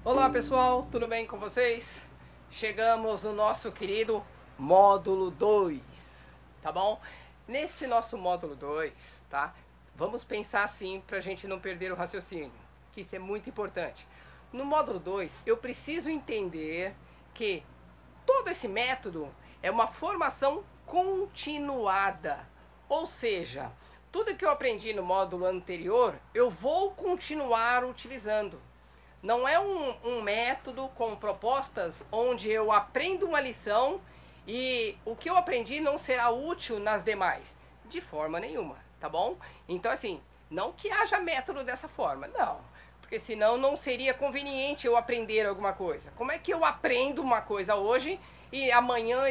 Olá pessoal, tudo bem com vocês? Chegamos no nosso querido módulo 2, tá bom? Neste nosso módulo 2, tá? Vamos pensar assim para a gente não perder o raciocínio, que isso é muito importante. No módulo 2, eu preciso entender que todo esse método é uma formação continuada, ou seja, tudo que eu aprendi no módulo anterior, eu vou continuar utilizando. Não é um método com propostas onde eu aprendo uma lição e o que eu aprendi não será útil nas demais. De forma nenhuma, tá bom? Então, assim, não que haja método dessa forma, não. Porque senão não seria conveniente eu aprender alguma coisa. Como é que eu aprendo uma coisa hoje e amanhã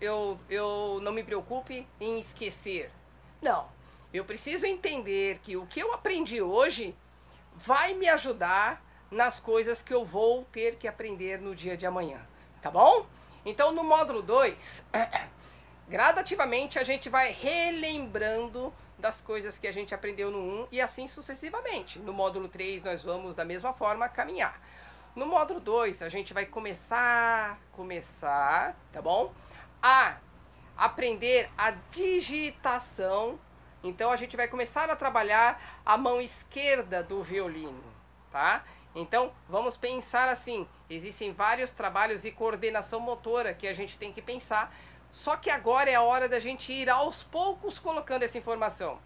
eu não me preocupe em esquecer? Não. Eu preciso entender que o que eu aprendi hoje vai me ajudar nas coisas que eu vou ter que aprender no dia de amanhã, tá bom? Então, no módulo 2, gradativamente a gente vai relembrando das coisas que a gente aprendeu no 1 e assim sucessivamente. No módulo 3, nós vamos da mesma forma caminhar. No módulo 2, a gente vai começar, tá bom? A aprender a digitação. Então, a gente vai começar a trabalhar a mão esquerda do violino, tá? Então, vamos pensar assim, existem vários trabalhos de coordenação motora que a gente tem que pensar, só que agora é a hora da gente ir aos poucos colocando essa informação.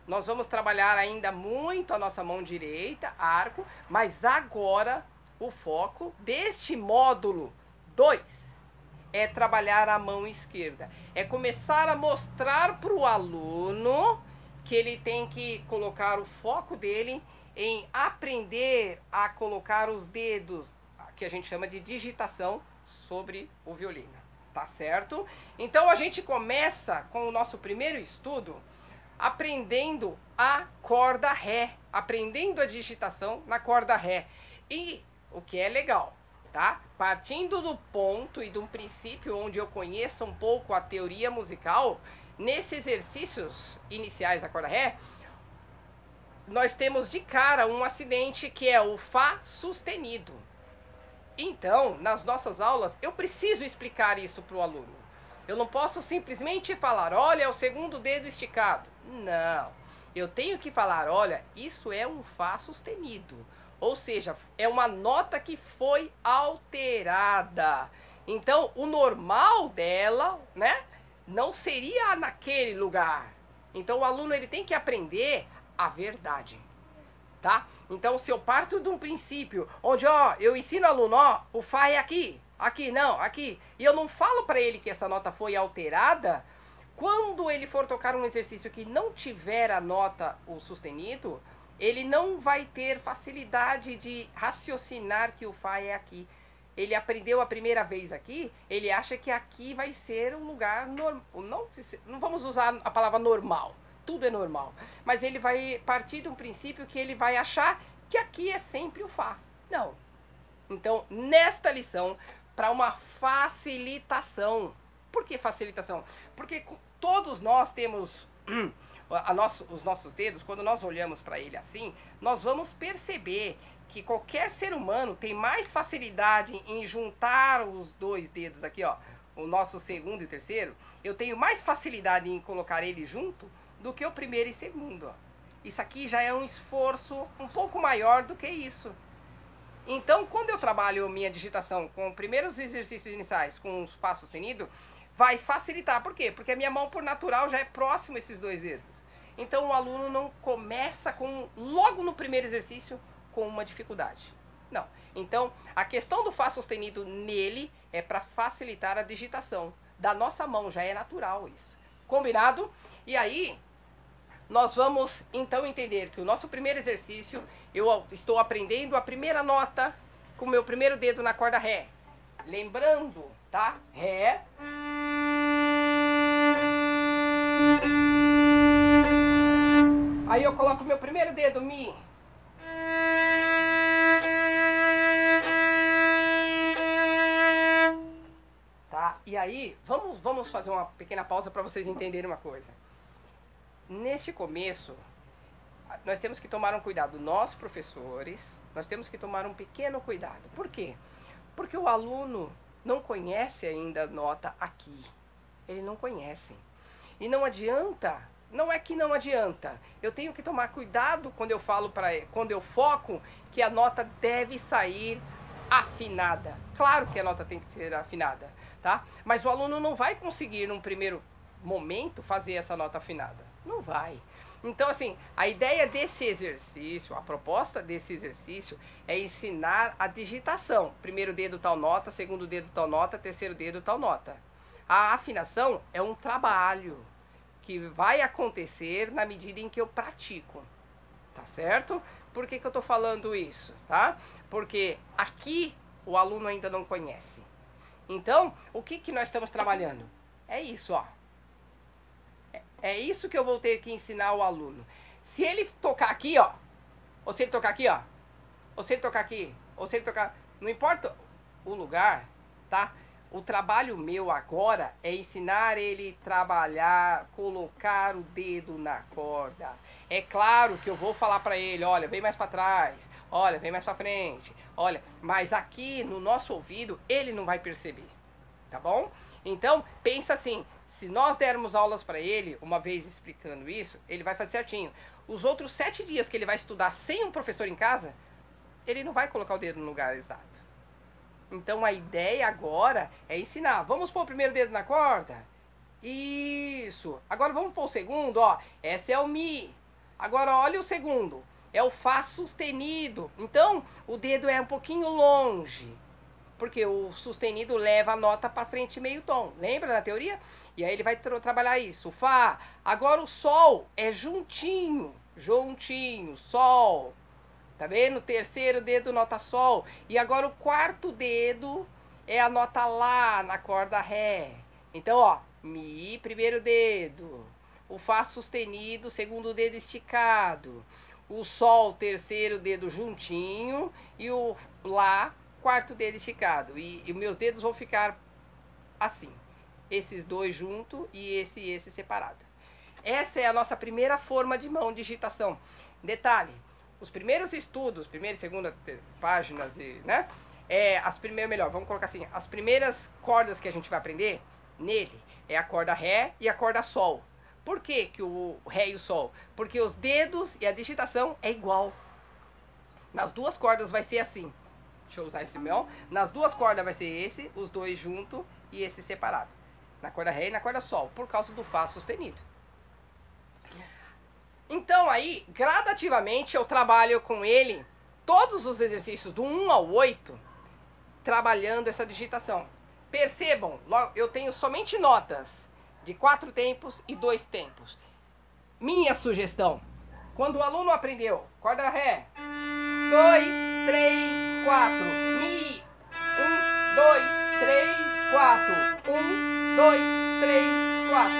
Nós vamos trabalhar ainda muito a nossa mão direita, arco, mas agora o foco deste módulo 2 é trabalhar a mão esquerda. É começar a mostrar para o aluno que ele tem que colocar o foco dele em aprender a colocar os dedos, que a gente chama de digitação, sobre o violino, tá certo? Então a gente começa com o nosso primeiro estudo aprendendo a corda Ré, aprendendo a digitação na corda Ré. E o que é legal, tá? Partindo do ponto e de um princípio onde eu conheço um pouco a teoria musical, nesses exercícios iniciais da corda Ré, nós temos de cara um acidente que é o Fá sustenido. Então, nas nossas aulas, eu preciso explicar isso para o aluno. Eu não posso simplesmente falar, olha, é o segundo dedo esticado. Não. Eu tenho que falar, olha, isso é um Fá sustenido. Ou seja, é uma nota que foi alterada. Então, o normal dela, né, não seria naquele lugar. Então, o aluno ele tem que aprender a verdade, tá? Então, se eu parto de um princípio onde, ó, eu ensino o aluno, ó, o Fá é aqui, aqui, não, aqui, e eu não falo para ele que essa nota foi alterada, quando ele for tocar um exercício que não tiver a nota, o sustenido, ele não vai ter facilidade de raciocinar que o Fá é aqui. Ele aprendeu a primeira vez aqui, ele acha que aqui vai ser um lugar normal. Não vamos usar a palavra normal, tudo é normal. Mas ele vai partir de um princípio que ele vai achar que aqui é sempre o Fá. Não. Então, nesta lição, para uma facilitação. Por que facilitação? Porque todos nós temos os nossos dedos, quando nós olhamos para ele assim, nós vamos perceber que qualquer ser humano tem mais facilidade em juntar os dois dedos aqui, ó, o nosso segundo e terceiro. Eu tenho mais facilidade em colocar ele junto do que o primeiro e segundo. Ó. Isso aqui já é um esforço um pouco maior do que isso. Então, quando eu trabalho minha digitação com primeiros exercícios iniciais com os Fá sustenido, vai facilitar. Por quê? Porque a minha mão, por natural, já é próximo a esses dois dedos. Então, o aluno não começa logo no primeiro exercício com uma dificuldade. Não. Então, a questão do Fá sustenido nele é para facilitar a digitação. Da nossa mão, já é natural isso. Combinado? E aí, nós vamos então entender que o nosso primeiro exercício, eu estou aprendendo a primeira nota com o meu primeiro dedo na corda Ré. Lembrando, tá? Ré. Aí eu coloco o meu primeiro dedo, Mi. Tá? E aí, vamos fazer uma pequena pausa para vocês entenderem uma coisa. Neste começo, nós temos que tomar um cuidado, nós professores, nós temos que tomar um pequeno cuidado. Por quê? Porque o aluno não conhece ainda a nota aqui. Ele não conhece. E não adianta, não é que não adianta. Eu tenho que tomar cuidado quando eu falo para ele, quando eu foco que a nota deve sair afinada. Claro que a nota tem que ser afinada, tá? Mas o aluno não vai conseguir num primeiro momento fazer essa nota afinada. Não vai. Então, assim, a ideia desse exercício, a proposta desse exercício é ensinar a digitação. Primeiro dedo tal nota, segundo dedo tal nota, terceiro dedo tal nota. A afinação é um trabalho que vai acontecer na medida em que eu pratico, tá certo? Por que eu tô falando isso, tá? Porque aqui o aluno ainda não conhece. Então, o que nós estamos trabalhando? É isso, ó. É isso que eu vou ter que ensinar ao aluno. Se ele tocar aqui, ó, ou se ele tocar aqui, ó, ou se ele tocar aqui, ou se ele tocar... Não importa o lugar, tá? O trabalho meu agora é ensinar ele a trabalhar, colocar o dedo na corda. É claro que eu vou falar para ele, olha, vem mais para trás, olha, vem mais para frente, olha, mas aqui no nosso ouvido ele não vai perceber, tá bom? Então, pensa assim, se nós dermos aulas para ele, uma vez explicando isso, ele vai fazer certinho. Os outros 7 dias que ele vai estudar sem um professor em casa, ele não vai colocar o dedo no lugar exato. Então a ideia agora é ensinar. Vamos pôr o primeiro dedo na corda? Isso. Agora vamos pôr o segundo, ó. Esse é o Mi. Agora olha o segundo. É o Fá sustenido. Então o dedo é um pouquinho longe. Porque o sustenido leva a nota para frente meio tom. Lembra da teoria? E aí ele vai trabalhar isso. Fá. Agora o Sol é juntinho. Juntinho. Sol. Tá vendo? Terceiro dedo, nota Sol. E agora o quarto dedo é a nota Lá na corda Ré. Então, ó, Mi, primeiro dedo. O Fá sustenido, segundo dedo esticado. O Sol, terceiro dedo juntinho. E o Lá, quarto dedo esticado. E meus dedos vão ficar assim. Esses dois juntos e esse separado. Essa é a nossa primeira forma de mão, digitação. Detalhe. Os primeiros estudos, primeira e segunda páginas, né? As primeiras, melhor, vamos colocar assim, as primeiras cordas que a gente vai aprender nele é a corda Ré e a corda Sol. Por que o Ré e o Sol? Porque os dedos e a digitação é igual. Nas duas cordas vai ser assim. Deixa eu usar esse mel. Nas duas cordas vai ser esse, os dois juntos e esse separado. Na corda Ré e na corda Sol, por causa do Fá sustenido. Então aí, gradativamente, eu trabalho com ele todos os exercícios do 1 ao 8, trabalhando essa digitação. Percebam, eu tenho somente notas de 4 tempos e 2 tempos. Minha sugestão, quando o aluno aprendeu corda Ré, 2, 3, 4, Mi, 1, 2, 3, 4, 1, 2, 3, 4,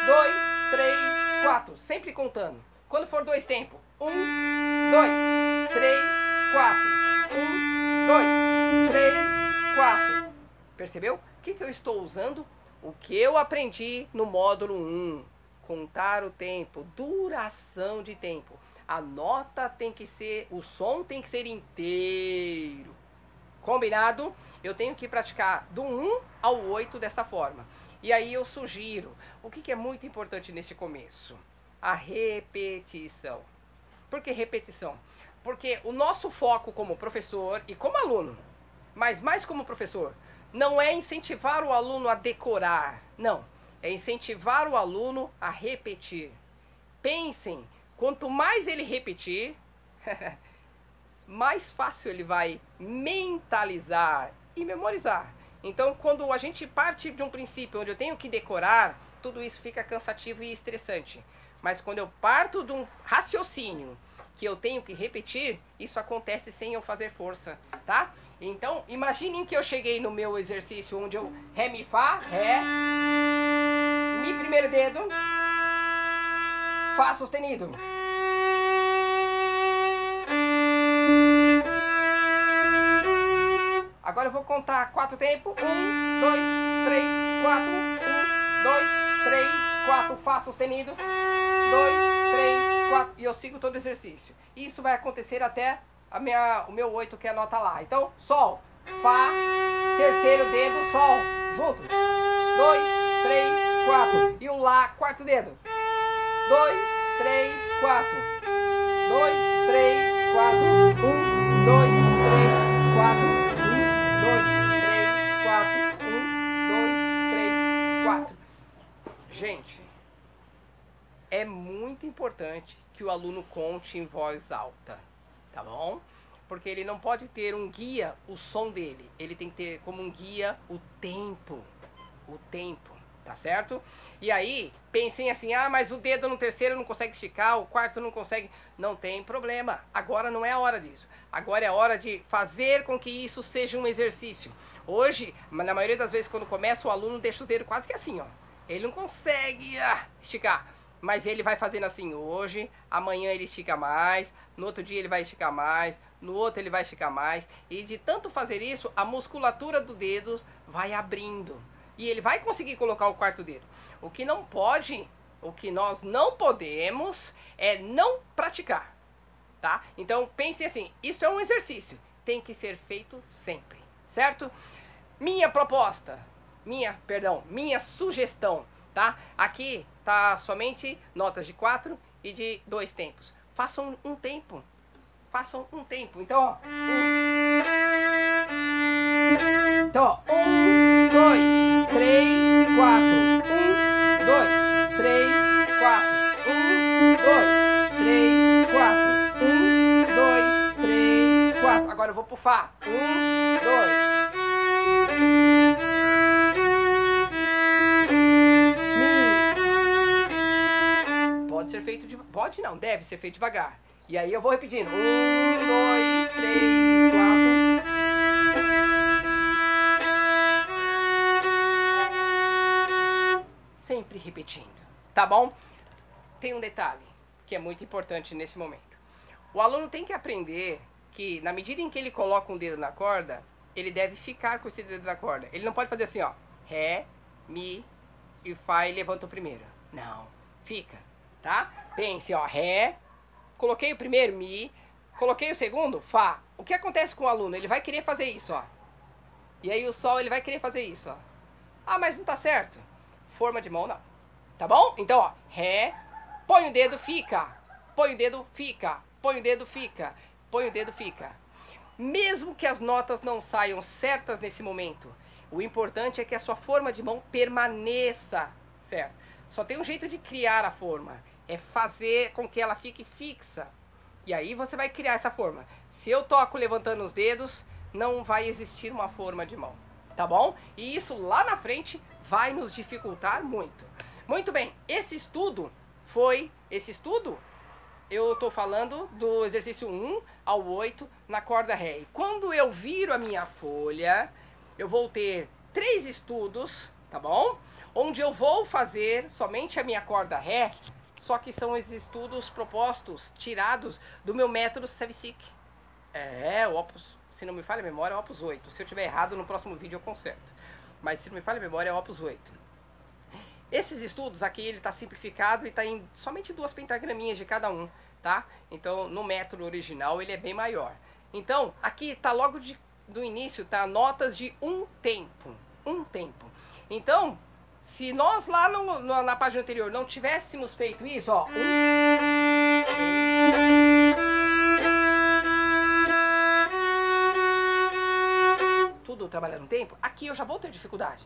2, 3, 4, sempre contando. Quando for 2 tempos, 1, 2, 3, 4, 1, 2, 3, 4. Percebeu? O que eu estou usando? O que eu aprendi no módulo 1. Contar o tempo, duração de tempo. A nota tem que ser, o som tem que ser inteiro. Combinado? Eu tenho que praticar do 1 ao 8 dessa forma. E aí eu sugiro, o que é muito importante nesse começo? A repetição. Por que repetição? Porque o nosso foco como professor e como aluno, mas mais como professor, não é incentivar o aluno a decorar, não. É incentivar o aluno a repetir. Pensem, quanto mais ele repetir, mais fácil ele vai mentalizar e memorizar. Então, quando a gente parte de um princípio onde eu tenho que decorar, tudo isso fica cansativo e estressante. Mas quando eu parto de um raciocínio que eu tenho que repetir, isso acontece sem eu fazer força, tá? Então, imaginem que eu cheguei no meu exercício onde eu Ré, Mi, Fá, Ré, Mi, primeiro dedo, Fá sustenido. Agora eu vou contar 4 tempos. 1, 2, 3, 4. 1, 2, 3, 4. Fá sustenido. 2, 3, 4. E eu sigo todo o exercício. Isso vai acontecer até o meu 8, que é a nota Lá. Então, Sol, Fá, terceiro dedo, Sol, junto. 2, 3, 4. E o Lá, quarto dedo. 2, 3, 4. 2, 3, 4. 1, 2, 3, 4. 1, 2, 3, 4. 1, 2, 3, 4. Gente, é muito importante que o aluno conte em voz alta, tá bom? Porque ele não pode ter um guia, o som dele. Ele tem que ter como um guia o tempo, tá certo? E aí, pensem assim, ah, mas o dedo no terceiro não consegue esticar, o quarto não consegue. Não tem problema, agora não é a hora disso. Agora é a hora de fazer com que isso seja um exercício. Hoje, na maioria das vezes, quando começa, o aluno deixa os dedos quase que assim, ó. Ele não consegue esticar. Mas ele vai fazendo assim hoje, amanhã ele estica mais, no outro dia ele vai esticar mais, no outro ele vai esticar mais. E de tanto fazer isso, a musculatura do dedo vai abrindo. E ele vai conseguir colocar o quarto dedo. O que não pode, o que nós não podemos é não praticar, tá? Então pense assim, isso é um exercício, tem que ser feito sempre, certo? Minha proposta, minha sugestão, tá? Aqui tá somente notas de 4 e de 2 tempos. Façam um tempo. Façam um tempo. Então, ó. Então, ó. 1, 2, 3, 4. 1, 2, 3, 4. 1, 2, 3, 4. 1, 2, 3, 4. Agora eu vou pro Fá. 1, 2. Pode ser feito de... Pode não, deve ser feito devagar. E aí eu vou repetindo. 1, 2, 3, 4. Sempre repetindo, tá bom? Tem um detalhe que é muito importante nesse momento. O aluno tem que aprender que, na medida em que ele coloca um dedo na corda, ele deve ficar com esse dedo na corda. Ele não pode fazer assim, ó. Ré, Mi e Fá e levanta o primeiro. Não, fica. Tá? Pense, ó, Ré, coloquei o primeiro, Mi, coloquei o segundo, Fá. O que acontece com o aluno? Ele vai querer fazer isso, ó. E aí o Sol, ele vai querer fazer isso, ó. Ah, mas não tá certo. Forma de mão, não. Tá bom? Então, ó, Ré, põe o dedo, fica. Põe o dedo, fica. Põe o dedo, fica. Põe o dedo, fica. Mesmo que as notas não saiam certas nesse momento, o importante é que a sua forma de mão permaneça certa. Só tem um jeito de criar a forma. É fazer com que ela fique fixa. E aí você vai criar essa forma. Se eu toco levantando os dedos, não vai existir uma forma de mão. Tá bom? E isso lá na frente vai nos dificultar muito. Muito bem, esse estudo eu tô falando do exercício 1 ao 8 na corda Ré. E quando eu viro a minha folha, eu vou ter 3 estudos, tá bom? Onde eu vou fazer somente a minha corda Ré, só que são os estudos propostos, tirados do meu método Savicic. O Opus, se não me falha a memória, é o Opus 8. Se eu tiver errado, no próximo vídeo eu conserto. Mas se não me falha a memória, é o Opus 8. Esses estudos aqui, ele está simplificado e está em somente 2 pentagraminhas de cada um, tá? Então, no método original, ele é bem maior. Então, aqui está logo do início, tá? Notas de um tempo. Um tempo. Então, se nós lá na página anterior não tivéssemos feito isso, ó. Tudo trabalhando no tempo, aqui eu já vou ter dificuldade.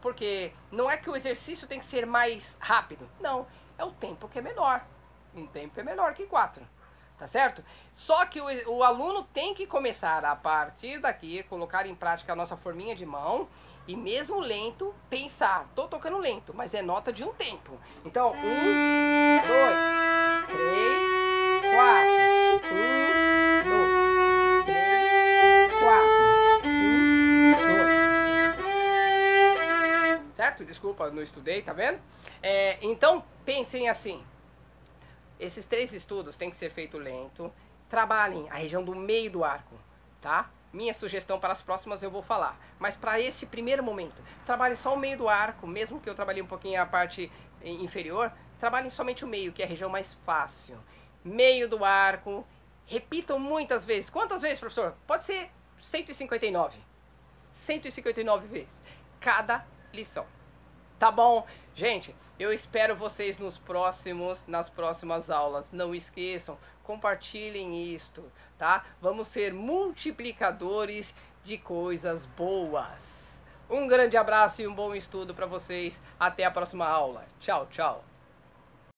Porque não é que o exercício tem que ser mais rápido. Não, é o tempo que é menor. Um tempo é menor que 4. Tá certo? Só que o aluno tem que começar a partir daqui, colocar em prática a nossa forminha de mão. E mesmo lento, pensar. Tô tocando lento, mas é nota de um tempo. Então, 1, 2, 3, 4. 1, 2, 3, 4. 1, 2. Certo? Desculpa, não estudei, tá vendo? Então, pensem assim. Esses 3 estudos têm que ser feito lento. Trabalhem a região do meio do arco, tá? Minha sugestão para as próximas eu vou falar. Mas para este primeiro momento, trabalhe só o meio do arco, mesmo que eu trabalhe um pouquinho a parte inferior, trabalhem somente o meio, que é a região mais fácil. Meio do arco, Repitam muitas vezes. Quantas vezes, professor? Pode ser 159. 159 vezes. Cada lição. Tá bom? Gente, eu espero vocês nas próximas aulas. Não esqueçam, compartilhem isto, tá? Vamos ser multiplicadores de coisas boas. Um grande abraço e um bom estudo para vocês. Até a próxima aula. Tchau, tchau.